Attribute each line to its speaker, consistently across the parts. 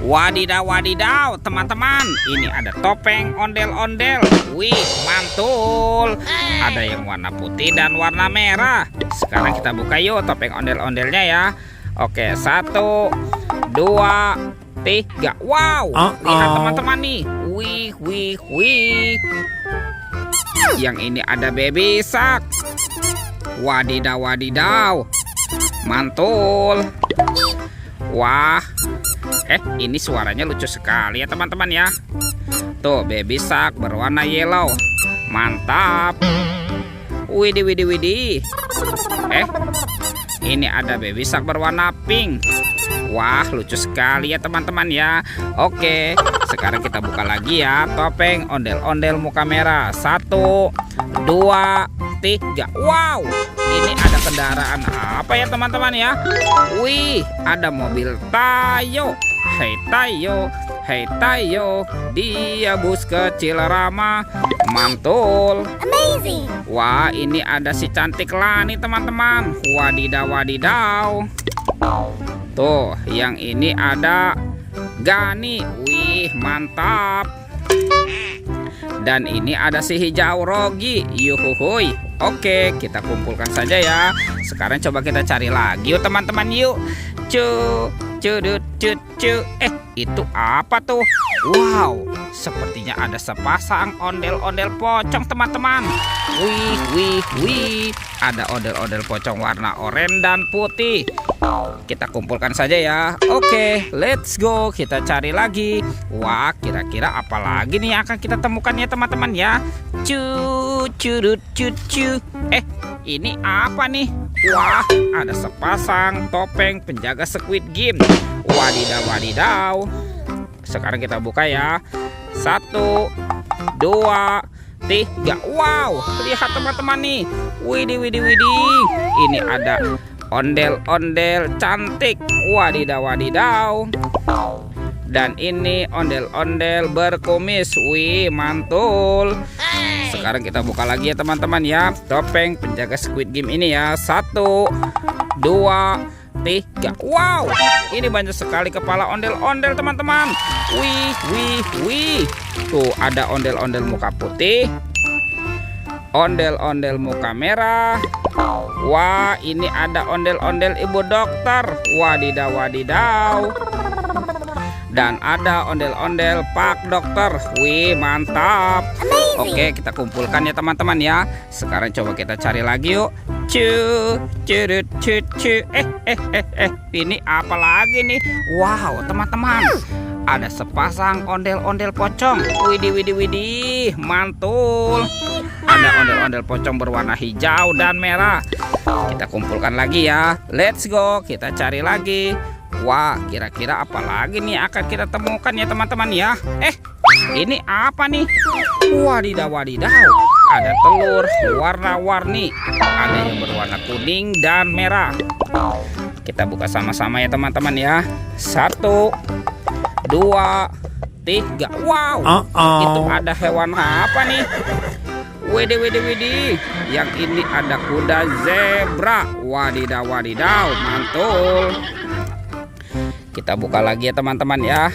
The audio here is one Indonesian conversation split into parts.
Speaker 1: Wadidaw, wadidaw, teman-teman. Ini ada topeng ondel-ondel. Wih, mantul. Ada yang warna putih dan warna merah. Sekarang kita buka yuk topeng ondel-ondelnya ya. Oke, 1, 2, 3. Wow, lihat teman-teman nih. Wih, wih, wih. Yang ini ada baby shark. Wadidaw, wadidaw. Mantul. Wah. Ini suaranya lucu sekali ya teman-teman ya. Tuh, baby shark berwarna yellow. Mantap. Widih, widih, widih. Ini ada baby shark berwarna pink. Wah, lucu sekali ya teman-teman ya. Oke, sekarang kita buka lagi ya topeng ondel-ondel muka merah. 1, 2, 3. Wow, ini ada kendaraan apa ya teman-teman ya? Wih, ada mobil Tayo. Hei Tayo, hei Tayo, dia bus kecil ramah. Mantul.
Speaker 2: Amazing.
Speaker 1: Wah, ini ada si cantik Lani teman-teman. Wadidaw, wadidaw. Tuh, yang ini ada Gani. Wih, mantap. Dan ini ada si hijau Rogi. Yuhuhuy. Oke, kita kumpulkan saja ya. Sekarang coba kita cari lagi yuk teman-teman yuk. Cudut. Itu apa tuh? Wow, sepertinya ada sepasang ondel-ondel pocong teman-teman. Wih, wih, wih. Ada ondel-ondel pocong warna oranye dan putih. Kita kumpulkan saja ya. Oke, let's go. Kita cari lagi. Wah, kira-kira apa lagi nih yang akan kita temukan ya teman-teman ya. Curut. Ini apa nih? Wah, ada sepasang topeng penjaga Squid Game. Wadidaw, wadidaw. Sekarang kita buka ya. 1, 2, 3. Wow, lihat teman-teman nih. Widih, widih, widih. Ini ada ondel-ondel cantik. Wadidaw, wadidaw. Dan ini ondel-ondel berkumis. Wih, mantul. Sekarang kita buka lagi ya teman-teman ya topeng penjaga Squid Game ini ya. 1, 2, 3. Wow, ini banyak sekali kepala ondel-ondel teman-teman. Wih, wih, wih. Tuh, ada ondel-ondel muka putih, ondel-ondel muka merah. Wah, ini ada ondel-ondel ibu dokter. Wadidaw, wadidaw. Dan ada ondel-ondel pak dokter. Wih, mantap. Oke, kita kumpulkan ya teman-teman ya. Sekarang coba kita cari lagi yuk. Curut. Ini apa lagi nih? Wow, teman-teman, ada sepasang ondel-ondel pocong. Widih, widih, widih. Mantul. Ada ondel-ondel pocong berwarna hijau dan merah. Kita kumpulkan lagi ya. Let's go. Kita cari lagi. Wah, kira-kira apa lagi nih akan kita temukan ya teman-teman ya. Ini apa nih? Wadidaw, wadidaw. Ada telur warna-warni. Ada yang berwarna kuning dan merah. Kita buka sama-sama ya teman-teman ya. 1, 2, 3. Wow, itu ada hewan apa nih? Widih, widih, widih. Yang ini ada kuda zebra. Wadidaw, wadidaw. Mantul. Kita buka lagi ya teman-teman ya.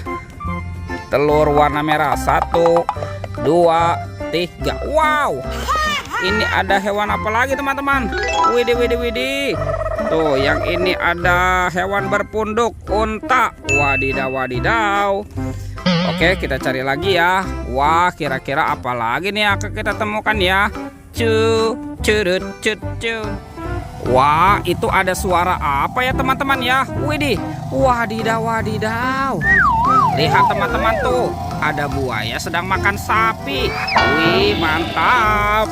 Speaker 1: Telur warna merah. 1, 2, 3. Wow, ini ada hewan apa lagi teman-teman? Widih, widih, widih. Tuh, yang ini ada hewan berpunduk unta. Wadidaw, wadidaw. Oke, kita cari lagi ya. Wah, kira-kira apa lagi nih akan kita temukan ya. Curut. Wah, itu ada suara apa ya teman-teman ya? Widih, wadidaw, wadidaw. Lihat teman-teman tuh, ada buaya sedang makan sapi. Wih, mantap.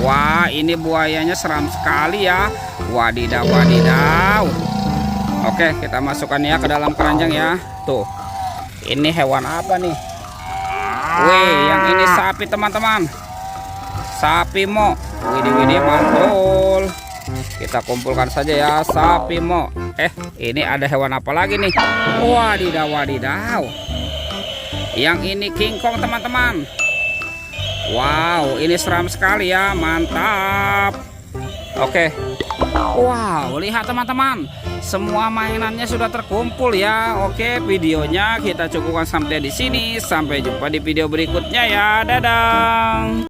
Speaker 1: Wah, ini buayanya seram sekali ya. Wadidaw, wadidaw. Oke, kita masukkan ya ke dalam keranjang ya. Tuh, ini hewan apa nih? Wih, yang ini sapi teman-teman. Sapi mo. Widih, mantul. Kita kumpulkan saja ya sapi mo. Ini ada hewan apa lagi nih? Wadidaw, wadidaw. Yang ini King Kong teman-teman. Wow, ini seram sekali ya. Mantap. Oke, Wow, lihat teman-teman, semua mainannya sudah terkumpul ya. Oke, videonya kita cukupkan sampai di sini. Sampai jumpa di video berikutnya ya. Dadah.